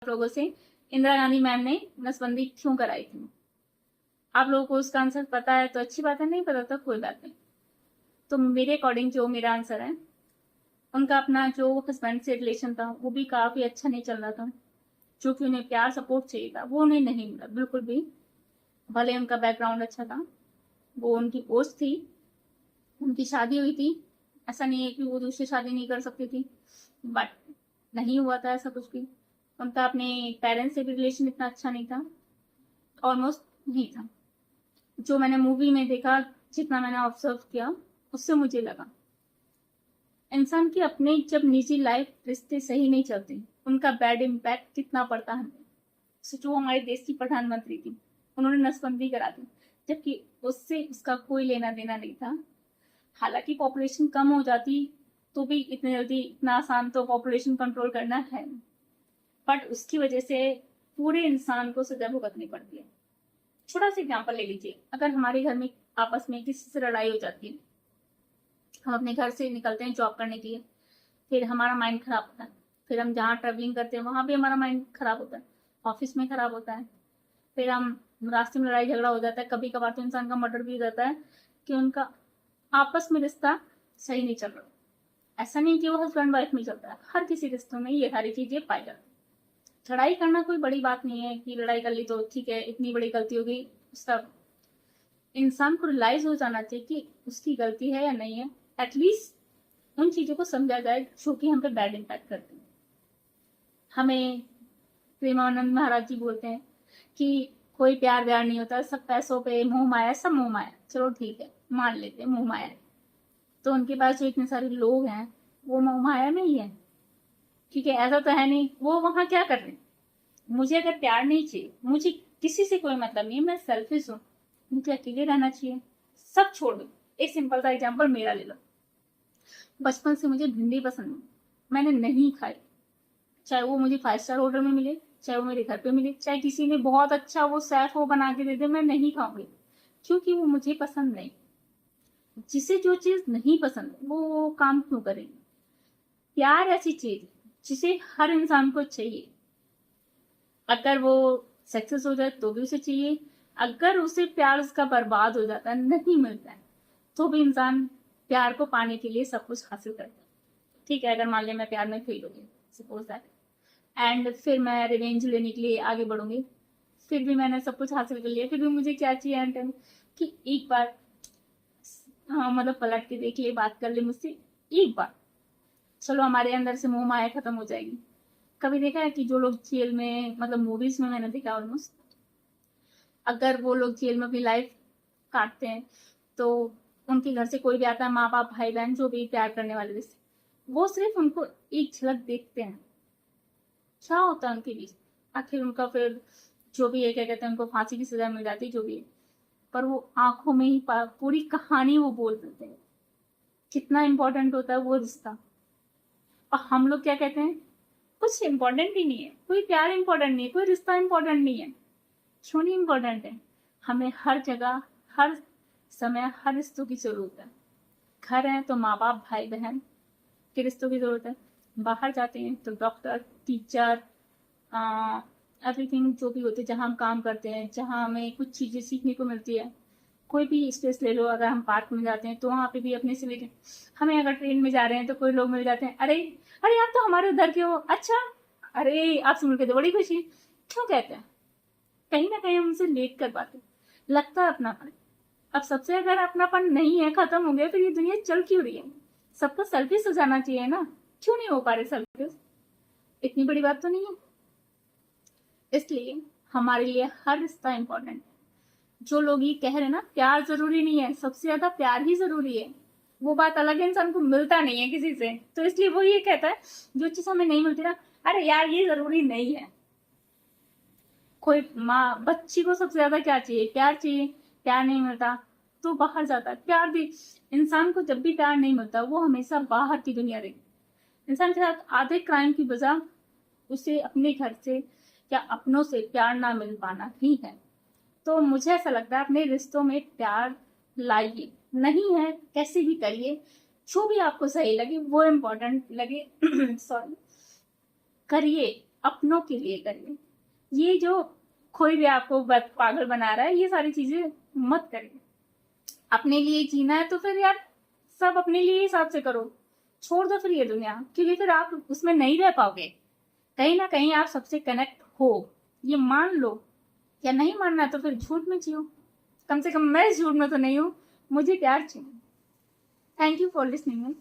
लोगों से इंदिरा गांधी मैम ने नसबंदी क्यों कराई थी। आप लोगों को उसका आंसर पता है तो अच्छी बात है, नहीं पता तो कोई बात नहीं। तो मेरे अकॉर्डिंग जो मेरा आंसर है, उनका अपना जो हस्बैंड से रिलेशन था वो भी काफी अच्छा नहीं चल रहा था। जो कि उन्हें प्यार सपोर्ट चाहिए था वो उन्हें नहीं मिला बिल्कुल भी। भले उनका बैकग्राउंड अच्छा था, वो उनकी पोस्ट थी, उनकी शादी हुई थी, ऐसा नहीं है कि वो दूसरी शादी नहीं कर सकती थी, बट नहीं हुआ था ऐसा कुछ भी। उनका अपने पेरेंट्स से भी रिलेशन इतना अच्छा नहीं था, ऑलमोस्ट नहीं था। जो मैंने मूवी में देखा, जितना मैंने ऑब्जर्व किया, उससे मुझे लगा इंसान की अपने जब निजी लाइफ रिश्ते सही नहीं चलते, उनका बैड इम्पैक्ट कितना पड़ता है हमें। जो हमारे देश की प्रधानमंत्री थी, उन्होंने नसबंदी करा दी, जबकि उससे उसका कोई लेना देना नहीं था। हालांकि पॉपुलेशन कम हो जाती तो भी इतनी जल्दी इतना आसान तो पॉपुलेशन कंट्रोल करना है, बट उसकी वजह से पूरे इंसान को सजा भुगतनी पड़ती है। छोटा सा एग्जाम्पल ले लीजिए, अगर हमारे घर में आपस में किसी से लड़ाई हो जाती है, हम अपने घर से निकलते हैं जॉब करने के लिए, फिर हमारा माइंड खराब होता है, फिर हम जहाँ ट्रेवलिंग करते हैं वहां भी हमारा माइंड खराब होता है, ऑफिस में खराब होता है, फिर हम रास्ते में लड़ाई झगड़ा हो जाता है, कभी कभार तो इंसान का मर्डर भी हो जाता है कि उनका आपस में रिश्ता सही नहीं चल रहा। ऐसा नहीं कि वो हस्बैंड वाइफ में चलता है, हर किसी रिश्तों में ये सारी चीजें पाई जाती। लड़ाई करना कोई बड़ी बात नहीं है कि लड़ाई कर ली तो ठीक है, इतनी बड़ी गलती हो गई, उसका इंसान को रियलाइज हो जाना चाहिए कि उसकी गलती है या नहीं है। एटलीस्ट उन चीजों को समझा जाए जो कि हम पे बैड इम्पैक्ट करती है। हमें प्रेमानंद महाराज जी बोलते हैं कि कोई प्यार व्यार नहीं होता, सब पैसों पे, मोह माया, सब मोह माया। चलो ठीक है, मान लेते हैं मोह माया, तो उनके पास जो इतने सारे लोग हैं वो मोह माया में ही है, ठीक है। ऐसा तो है नहीं वो वहां क्या कर रहे हैं। मुझे अगर प्यार नहीं चाहिए, मुझे किसी से कोई मतलब नहीं है, मैं सेल्फिश हूँ, मुझे अकेले रहना चाहिए, सब छोड़ दो। एक सिंपल सा एग्जाम्पल मेरा ले लो। बचपन से मुझे भिंडी पसंद है, मैंने नहीं खाई, चाहे वो मुझे 5 स्टार होटल में मिले, चाहे वो मेरे घर पे मिले, चाहे किसी ने बहुत अच्छा वो सैफ वो बना के दे दे, मैं नहीं खाऊंगी, क्योंकि वो मुझे पसंद नहीं। जिसे जो चीज नहीं पसंद वो काम क्यों करेगी। प्यार ऐसी चीज जिसे हर इंसान को चाहिए, अगर वो सक्सेस हो जाए तो भी उसे चाहिए, अगर उसे प्यार उसका बर्बाद हो जाता है, नहीं मिलता है, तो भी इंसान प्यार को पाने के लिए सब कुछ हासिल करता है। ठीक है, अगर मान लिया मैं प्यार में फेल हो गई, सपोज दैट, एंड फिर मैं रिवेंज लेने के लिए आगे बढ़ूंगी, फिर भी मैंने सब कुछ हासिल कर लिया, फिर भी मुझे क्या चाहिए एंड टाइम कि एक बार हाँ मतलब पलट के देख ले, बात कर ले मुझसे एक बार, चलो हमारे अंदर से मोह माया खत्म हो जाएगी। कभी देखा है कि जो लोग जेल में, मतलब मूवीज में मैंने देखा ऑलमोस्ट, अगर वो लोग जेल में अपनी लाइफ काटते हैं तो उनके घर से कोई भी आता है, माँ बाप भाई बहन जो भी प्यार करने वाले रिश्ते, वो सिर्फ उनको एक झलक देखते हैं, क्या होता है उनके बीच। आखिर उनका फिर जो भी है, क्या कहते हैं, उनको फांसी की सजा मिल जाती जो भी है, पर वो आंखों में ही पूरी कहानी वो बोल देते हैं, कितना इंपॉर्टेंट होता है वो रिश्ता। और हम लोग क्या कहते हैं, कुछ इंपॉर्टेंट ही नहीं है, कोई प्यार इंपॉर्टेंट नहीं है, कोई रिश्ता इंपॉर्टेंट नहीं है। क्यों नहीं इंपॉर्टेंट है, हमें हर जगह हर समय हर रिश्तों की जरूरत है। घर है तो माँ बाप भाई बहन के रिश्तों की जरूरत है, बाहर जाते हैं तो डॉक्टर टीचर एवरीथिंग जो भी होते हैं, जहाँ हम काम करते हैं, जहाँ हमें कुछ चीजें सीखने को मिलती है। कोई भी स्पेस ले लो, अगर हम पार्क में जाते हैं तो वहाँ पे भी अपने से लेके, हमें अगर ट्रेन में जा रहे हैं तो कोई लोग मिल जाते हैं, अरे अरे आप तो हमारे उधर के हो, अच्छा अरे आपसे मिलकर तो बड़ी खुशी। क्यों कहते हैं, कहीं ना कहीं हमसे लेट कर पाते, लगता है अपनापन। अब सबसे अगर अपनापन नहीं है, खत्म हो गया, फिर ये दुनिया चल क्यों रही है। सबको सेल्फिश हो जाना चाहिए ना, क्यों नहीं हो पा रहे सेल्फिश, इतनी बड़ी बात तो नहीं है। इसलिए हमारे लिए हर रिश्ता इंपॉर्टेंट है। जो लोग ये कह रहे हैं ना प्यार जरूरी नहीं है, सबसे ज्यादा प्यार ही जरूरी है, वो बात अलग है, इंसान को मिलता नहीं है किसी से, तो इसलिए वो ये कहता है जो चीज हमें नहीं मिलती ना, अरे यार ये जरूरी नहीं है। कोई माँ बच्ची को सबसे ज्यादा क्या चाहिए, प्यार चाहिए, प्यार नहीं मिलता तो बाहर जाता है। प्यार भी इंसान को जब भी प्यार नहीं मिलता वो हमेशा बाहर की दुनिया देखती। इंसान के साथ आधे क्राइम की वजह उसे अपने घर से या अपनों से प्यार ना मिल पाना ही है। तो मुझे ऐसा लगता है अपने रिश्तों में प्यार लाइए, नहीं है कैसे भी करिए, जो भी आपको सही लगे वो इम्पोर्टेंट लगे सॉरी करिए, अपनों के लिए करिए। ये जो कोई भी आपको पागल बना रहा है, ये सारी चीजें मत करिए। अपने लिए जीना है तो फिर यार सब अपने लिए हिसाब से करो, छोड़ दो फिर ये दुनिया, क्योंकि फिर आप उसमें नहीं रह पाओगे। कहीं ना कहीं आप सबसे कनेक्ट हो, ये मान लो। या नहीं मानना तो फिर झूठ में जियो, कम से कम मैं इस झूठ में तो नहीं हूँ, मुझे प्यार चाहिए। Thank you for listening.